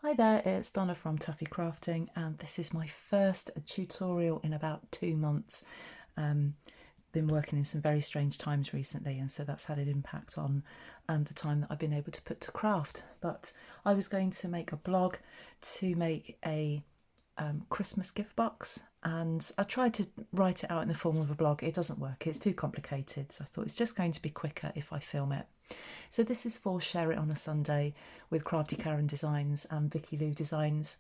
Hi there, it's Donna from Tuffy Crafting, and this is my first tutorial in about 2 months. Been working in some very strange times recently, and so that's had an impact on the time that I've been able to put to craft. But I was going to make a blog to make a Christmas gift box, and I tried to write it out in the form of a blog. It doesn't work, it's too complicated, so I thought it's just going to be quicker if I film it. So this is for Share It on a Sunday with Crafty Karen Designs and Vicky Lou Designs.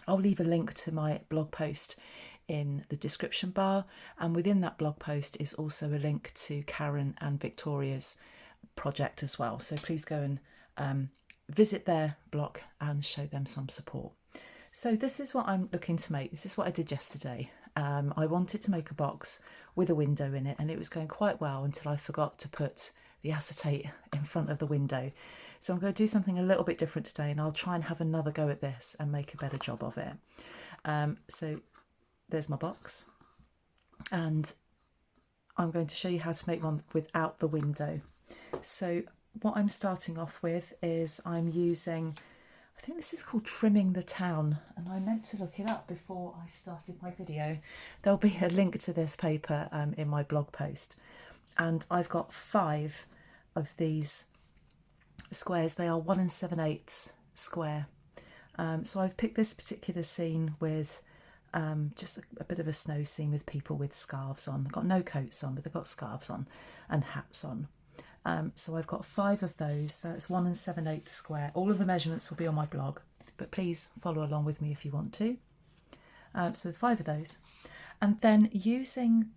I'll leave a link to my blog post in the description bar, and within that blog post is also a link to Karen and Victoria's project as well. So please go and visit their blog and show them some support. So this is what I'm looking to make. This is what I did yesterday. I wanted to make a box with a window in it, and it was going quite well until I forgot to put the acetate in front of the window. So I'm going to do something a little bit different today, and I'll try and have another go at this and make a better job of it. So there's my box, and I'm going to show you how to make one without the window. So what I'm starting off with is I'm using, I think this is called Trimming the Town, and I meant to look it up before I started my video. There'll be a link to this paper in my blog post. And I've got 5 of these squares. They are 1 7/8 square. So I've picked this particular scene with just a bit of a snow scene with people with scarves on. They've got no coats on, but they've got scarves on and hats on. So I've got 5 of those. That's 1 7/8 square. All of the measurements will be on my blog, but please follow along with me if you want to. So 5 of those. And then using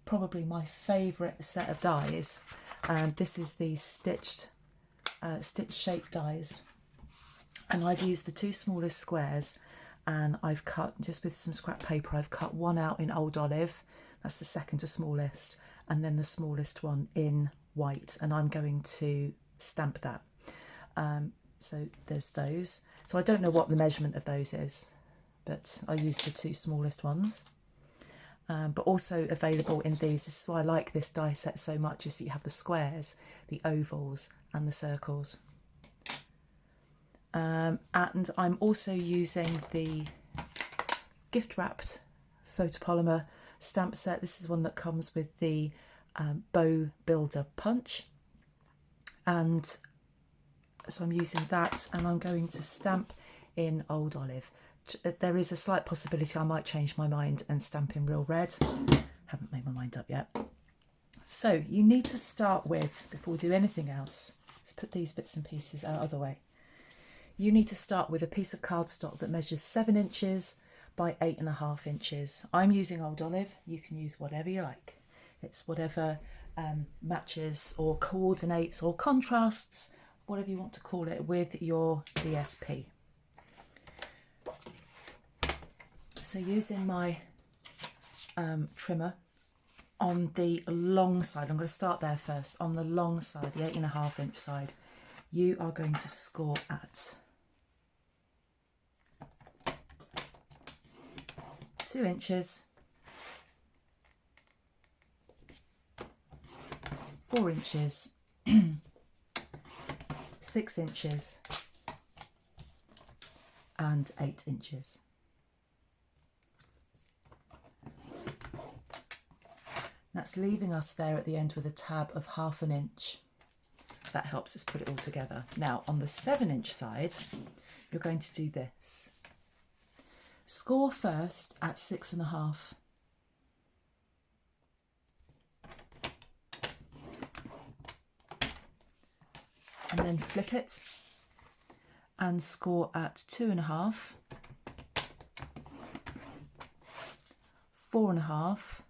probably my favourite set of dies. This is the stitch shape dies, and I've used the 2 smallest squares, and I've cut, just with some scrap paper, I've cut one out in Old Olive, that's the second to smallest, and then the smallest one in white, and I'm going to stamp that. So there's those. So I don't know what the measurement of those is, but I used the 2 smallest ones. But also available in these, this is why I like this die set so much, is that you have the squares, the ovals and the circles. And I'm also using the gift wrapped photopolymer stamp set. This is one that comes with the bow builder punch, and so I'm using that, and I'm going to stamp in Old Olive. There is a slight possibility I might change my mind and stamp in Real Red. Haven't made my mind up yet. So you need to start with, before we do anything else, let's put these bits and pieces out of the way. You need to start with a piece of cardstock that measures 7 inches by 8.5 inches. I'm using Old Olive. You can use whatever you like. It's whatever matches or coordinates or contrasts, whatever you want to call it, with your DSP. So using my trimmer on the long side, I'm going to start there first, on the long side, the 8.5 inch side, you are going to score at 2 inches, 4 inches, 6 inches, and 8 inches. That's leaving us there at the end with a tab of 1/2 inch. That helps us put it all together. Now on the 7 inch side, you're going to do this. Score first at 6.5. And then flip it and score at 2.5, 4.5,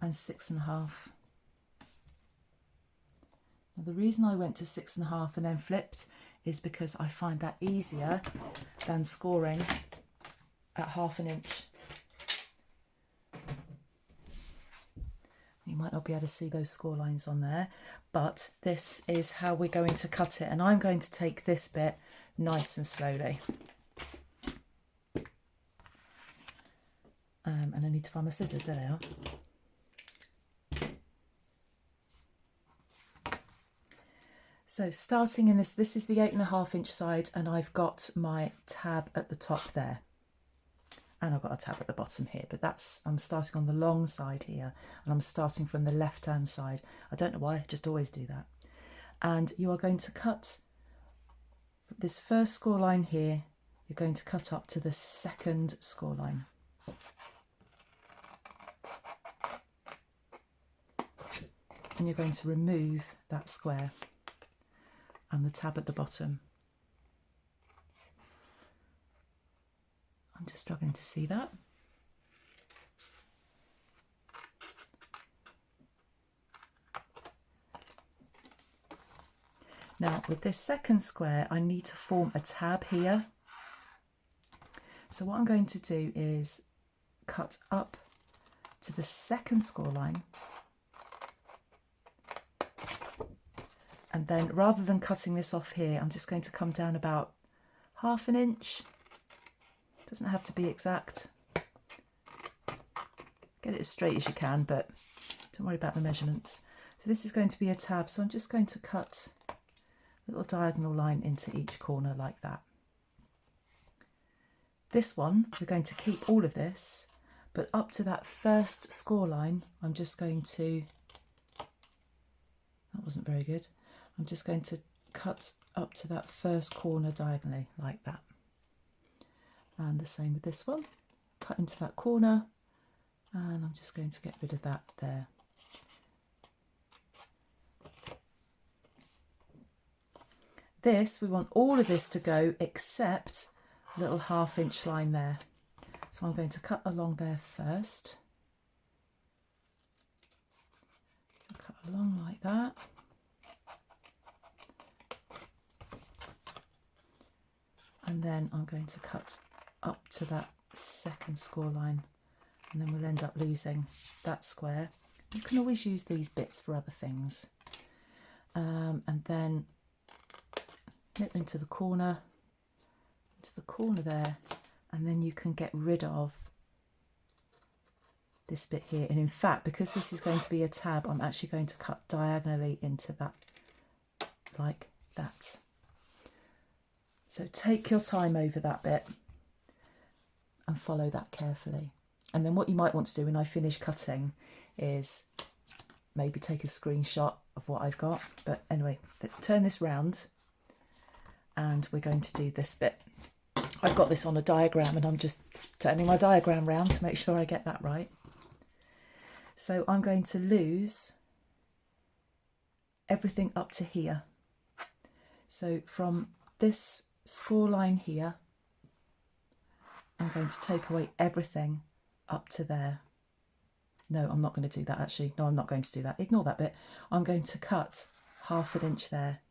and 6.5. Now the reason I went to 6.5 and then flipped is because I find that easier than scoring at 1/2 inch. You might not be able to see those score lines on there, but this is how we're going to cut it, and I'm going to take this bit nice and slowly. And I need to find my scissors. There they are. So starting in this is the 8.5 inch side, and I've got my tab at the top there. And I've got a tab at the bottom here, but I'm starting on the long side here, and I'm starting from the left-hand side. I don't know why, I just always do that. And you are going to cut this first score line here, you're going to cut up to the second score line. And you're going to remove that square and the tab at the bottom. I'm just struggling to see that. Now with this second square, I need to form a tab here. So what I'm going to do is cut up to the second score line. And then rather than cutting this off here, I'm just going to come down about 1/2 inch. Doesn't have to be exact. Get it as straight as you can, but don't worry about the measurements. So this is going to be a tab, so I'm just going to cut a little diagonal line into each corner like that. This one, we're going to keep all of this, but up to that first score line, I'm just going to, that wasn't very good, I'm just going to cut up to that first corner diagonally like that. And the same with this one, cut into that corner, and I'm just going to get rid of that there. This, we want all of this to go except a little 1/2 inch line there. So I'm going to cut along there first. So cut along like that. And then I'm going to cut up to that second score line, and then we'll end up losing that square. You can always use these bits for other things. And then nip into the corner there, and then you can get rid of this bit here. And in fact, because this is going to be a tab, I'm actually going to cut diagonally into that like that. So take your time over that bit and follow that carefully. And then what you might want to do when I finish cutting is maybe take a screenshot of what I've got. But anyway, let's turn this round and we're going to do this bit. I've got this on a diagram and I'm just turning my diagram round to make sure I get that right. So I'm going to lose everything up to here. So from this score line here, I'm going to take away everything up to there. No, I'm not going to do that actually. No, I'm not going to do that. Ignore that bit. I'm going to cut 1/2 inch there.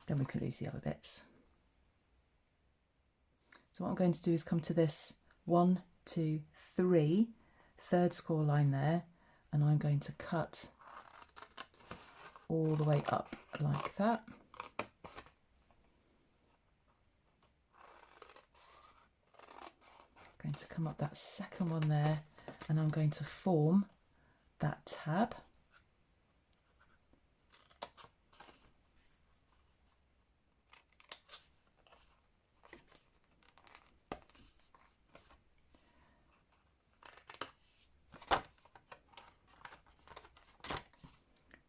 Then we can lose the other bits. So what I'm going to do is come to this 1, 2, 3, third score line there, and I'm going to cut all the way up like that. I'm going to come up that second one there, and I'm going to form that tab.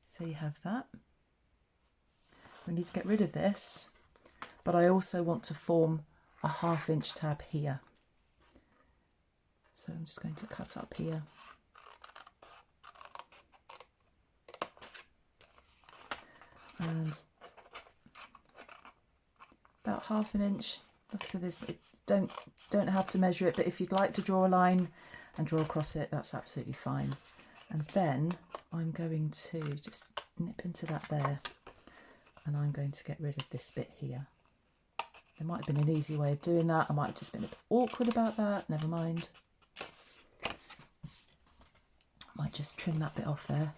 So you have that. We need to get rid of this, but I also want to form a 1/2 inch tab here. So I'm just going to cut up here. And about 1/2 inch. Like I said, don't have to measure it, but if you'd like to draw a line and draw across it, that's absolutely fine. And then I'm going to just nip into that there, and I'm going to get rid of this bit here. There might have been an easy way of doing that. I might have just been a bit awkward about that. Never mind. I might just trim that bit off there.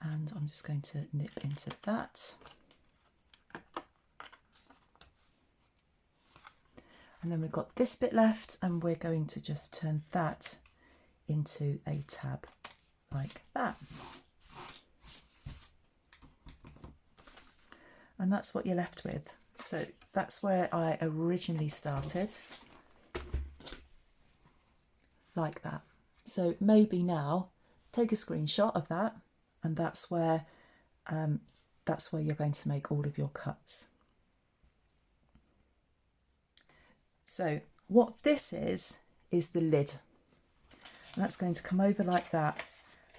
And I'm just going to nip into that. And then we've got this bit left, and we're going to just turn that into a tab like that. And that's what you're left with. So that's where I originally started, like that. So maybe now take a screenshot of that, and that's where you're going to make all of your cuts. So what this is the lid. And that's going to come over like that,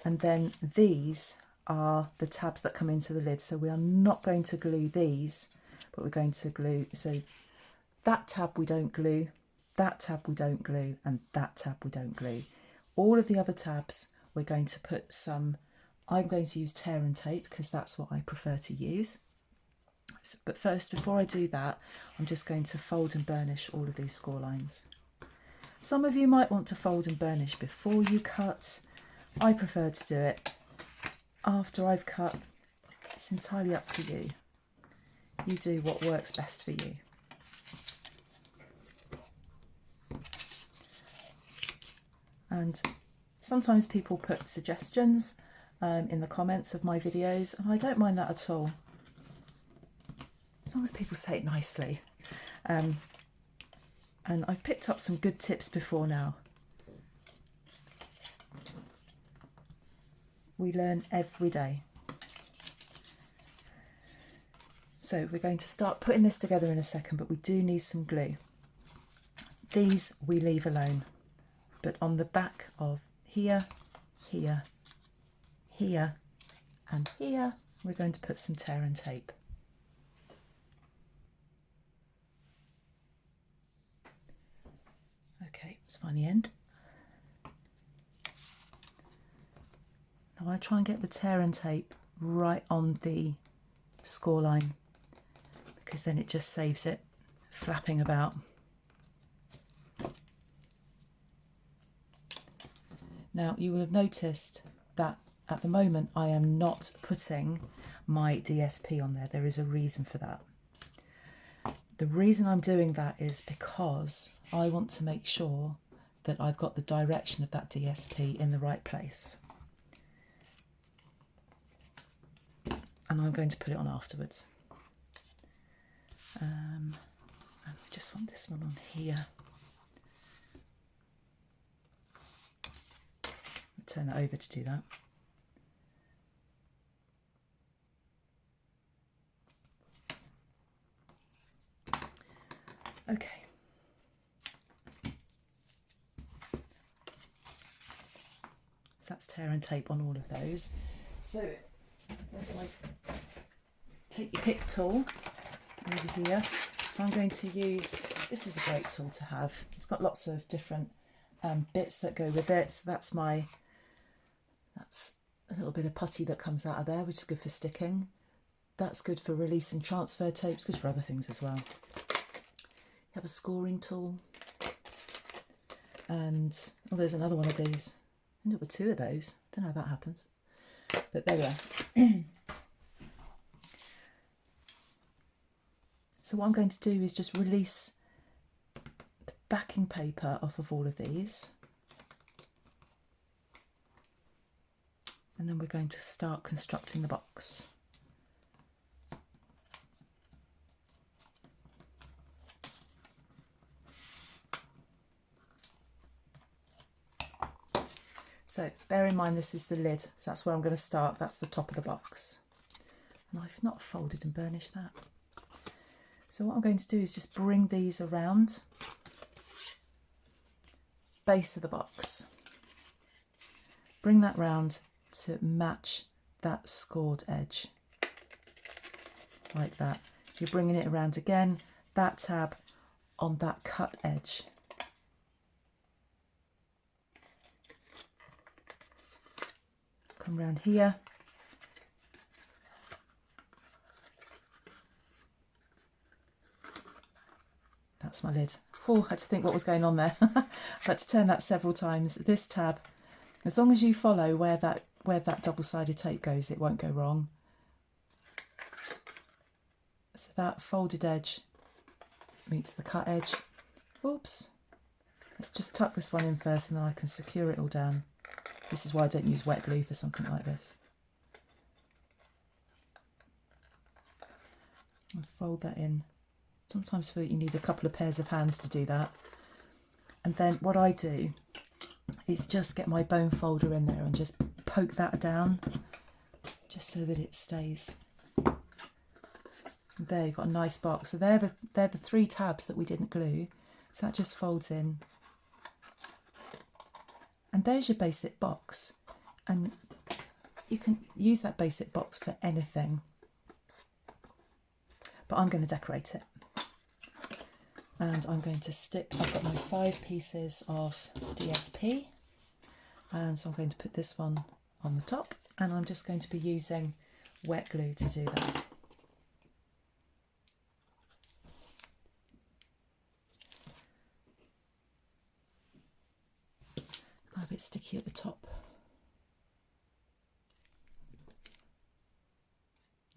and then these are the tabs that come into the lid. So we are not going to glue these, but we're going to glue, so that tab we don't glue, that tab we don't glue, and that tab we don't glue. All of the other tabs we're going to put some, I'm going to use tear and tape because that's what I prefer to use. So, but first, before I do that, I'm just going to fold and burnish all of these score lines. Some of you might want to fold and burnish before you cut. I prefer to do it after I've cut. It's entirely up to you. You do what works best for you. And sometimes people put suggestions in the comments of my videos, and I don't mind that at all, as long as people say it nicely. And I've picked up some good tips before now. We learn every day. So we're going to start putting this together in a second, but we do need some glue. These we leave alone, but on the back of here, here, here, and here, we're going to put some tear and tape. Okay, let's find the end. Now I try and get the tear and tape right on the score line, because then it just saves it flapping about. Now you will have noticed that at the moment I am not putting my DSP on there. There is a reason for that. The reason I'm doing that is because I want to make sure that I've got the direction of that DSP in the right place. And I'm going to put it on afterwards. And I just want this one on here. I'll turn that over to do that. Okay. So that's tear and tape on all of those. So if I take your pick tool over here, so I'm going to use, this is a great tool to have. It's got lots of different bits that go with it. So that's a little bit of putty that comes out of there, which is good for sticking. That's good for releasing transfer tapes, good for other things as well. You have a scoring tool, and there's another one of these. I end up with two of those. Don't know how that happens, but there we are. So what I'm going to do is just release the backing paper off of all of these, and then we're going to start constructing the box. So bear in mind this is the lid, so that's where I'm going to start. That's the top of the box. And I've not folded and burnished that. So what I'm going to do is just bring these around base of the box. Bring that round to match that scored edge, like that. You're bringing it around again, that tab on that cut edge. Come around here. That's my lid. Oh, I had to think what was going on there. I had to turn that several times. This tab, as long as you follow where that double-sided tape goes, it won't go wrong. that folded edge meets the cut edge. Oops. Let's just tuck this one in first and then I can secure it all down. This is why I don't use wet glue for something like this. And fold that in. Sometimes I feel you need a couple of pairs of hands to do that. And then what I do is just get my bone folder in there and just poke that down, just so that it stays. There, you've got a nice box. So they're the 3 tabs that we didn't glue. So that just folds in. And there's your basic box. And you can use that basic box for anything. But I'm going to decorate it. And I'm going to stick, I've got my 5 pieces of DSP. And so I'm going to put this one on the top. And I'm just going to be using wet glue to do that. A bit sticky at the top.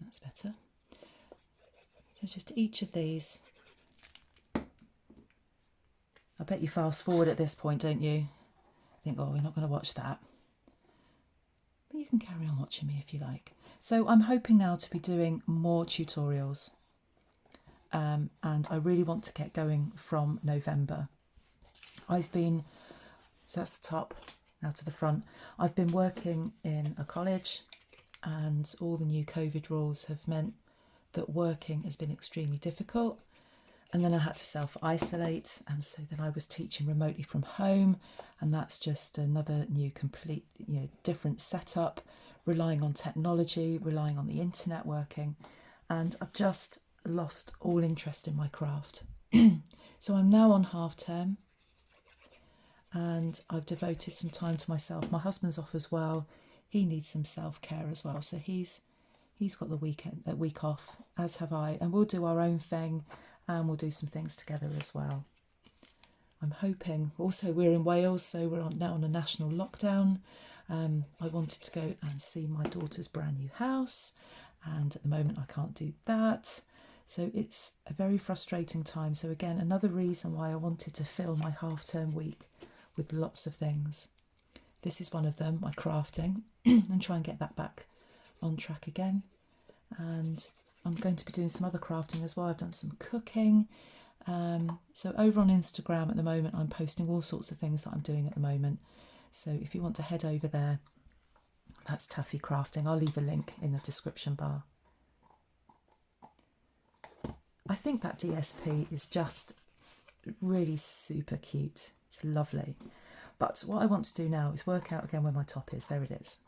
That's better. So just each of these. I bet you fast forward at this point, don't you? Think, oh, we're not going to watch that. But you can carry on watching me if you like. So I'm hoping now to be doing more tutorials. And I really want to get going from November. So that's the top, now to the front. I've been working in a college and all the new COVID rules have meant that working has been extremely difficult. And then I had to self-isolate, and so then I was teaching remotely from home, and that's just another new complete, different setup, relying on technology, relying on the internet working, and I've just lost all interest in my craft. So I'm now on half term. And I've devoted some time to myself. My husband's off as well. He needs some self-care as well. So he's got the week off, as have I. And we'll do our own thing and we'll do some things together as well. I'm hoping, also we're in Wales, so we're now on a national lockdown. I wanted to go and see my daughter's brand new house. And at the moment I can't do that. So it's a very frustrating time. So again, another reason why I wanted to fill my half-term week with lots of things. This is one of them, my crafting, and try and get that back on track again. And I'm going to be doing some other crafting as well. I've done some cooking. So over on Instagram at the moment, I'm posting all sorts of things that I'm doing at the moment. So if you want to head over there, that's Taffy Crafting. I'll leave a link in the description bar. I think that DSP is just really super cute. It's lovely. But what I want to do now is work out again where my top is. There it is.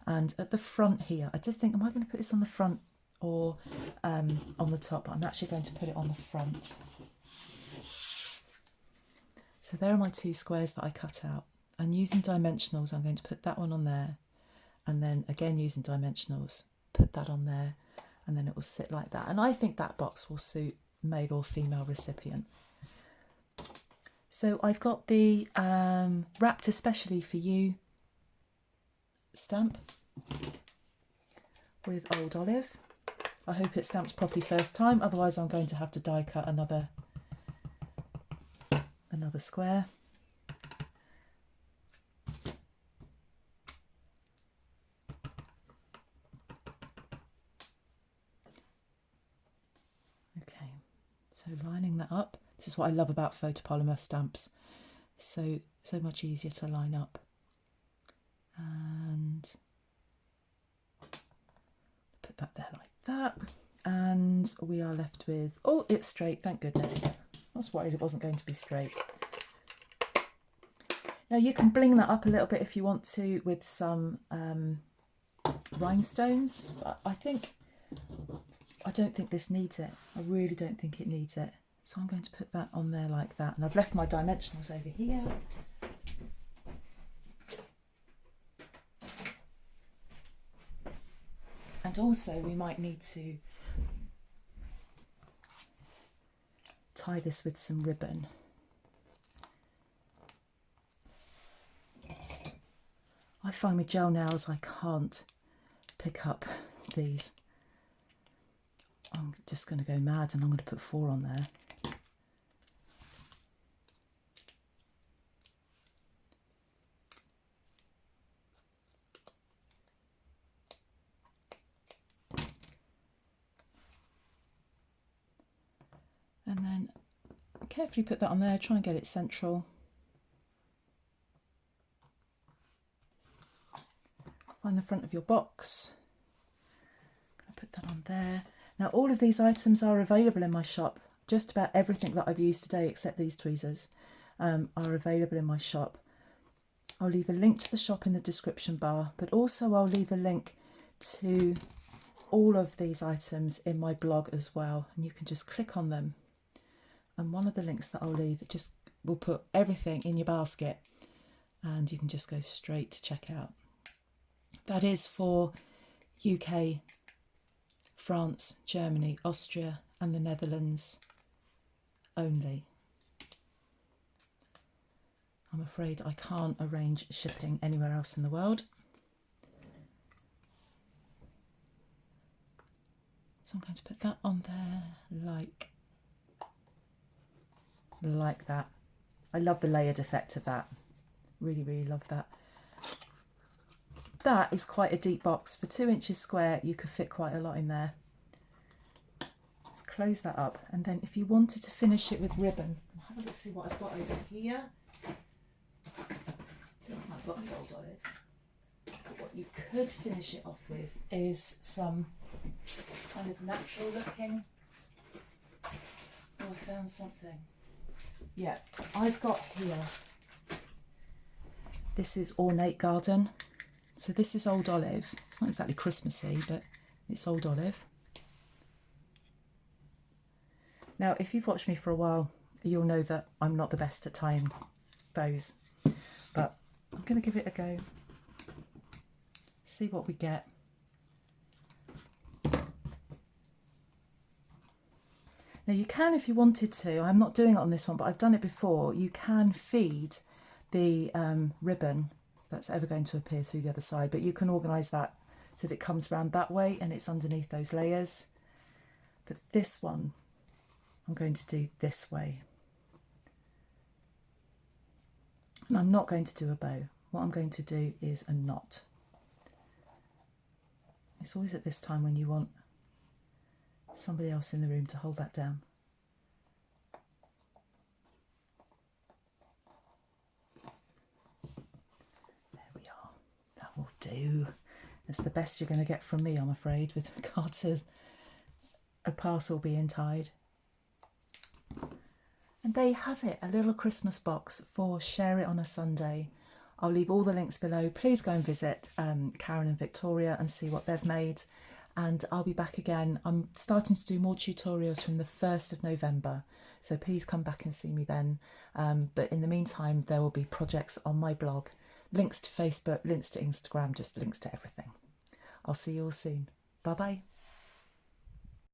And at the front here, I did think, am I going to put this on the front or on the top? I'm actually going to put it on the front. So there are my 2 squares that I cut out. And using dimensionals, I'm going to put that one on there. And then again using dimensionals, put that on there. And then it will sit like that. And I think that box will suit male or female recipient. So I've got the Wrapped Especially For You stamp with Old Olive. I hope it's stamped properly first time, otherwise I'm going to have to die cut another square. Okay, so lining that up. This is what I love about photopolymer stamps. So much easier to line up. And put that there like that. And we are left with, oh, it's straight, thank goodness. I was worried it wasn't going to be straight. Now you can bling that up a little bit if you want to with some rhinestones, but I don't think this needs it. I really don't think it needs it. So I'm going to put that on there like that. And I've left my dimensionals over here. And also we might need to tie this with some ribbon. I find with gel nails I can't pick up these. I'm just going to go mad and I'm going to put 4 on there. And then carefully put that on there, try and get it central. Find the front of your box. Put that on there. Now all of these items are available in my shop. Just about everything that I've used today except these tweezers are available in my shop. I'll leave a link to the shop in the description bar, but also I'll leave a link to all of these items in my blog as well, and you can just click on them. And one of the links that I'll leave, it just will put everything in your basket and you can just go straight to checkout. That is for UK, France, Germany, Austria and the Netherlands only. I'm afraid I can't arrange shipping anywhere else in the world. So I'm going to put that on there like that. I love the layered effect of that. Really, really love that. That is quite a deep box. For 2 inches square, you could fit quite a lot in there. Let's close that up. And then if you wanted to finish it with ribbon, have a look, see what I've got over here. Don't think I've got any old olive. But what you could finish it off with is some kind of natural looking. Oh, I found something. Yeah, I've got here. This is Ornate Garden. So this is old olive. It's not exactly Christmassy, but it's old olive. Now, if you've watched me for a while, you'll know that I'm not the best at tying bows, but I'm going to give it a go. See what we get. Now you can, if you wanted to, I'm not doing it on this one, but I've done it before, you can feed the ribbon that's ever going to appear through the other side, but you can organise that so that it comes round that way and it's underneath those layers. But this one, I'm going to do this way. And I'm not going to do a bow. What I'm going to do is a knot. It's always at this time when you want somebody else in the room to hold that down. There we are. That will do. That's the best you're going to get from me, I'm afraid, with regard to a parcel being tied. And there you have it, a little Christmas box for Share It on a Sunday. I'll leave all the links below. Please go and visit Karen and Victoria and see what they've made. And I'll be back again. I'm starting to do more tutorials from the 1st of November. So please come back and see me then. But in the meantime, there will be projects on my blog, links to Facebook, links to Instagram, just links to everything. I'll see you all soon. Bye-bye.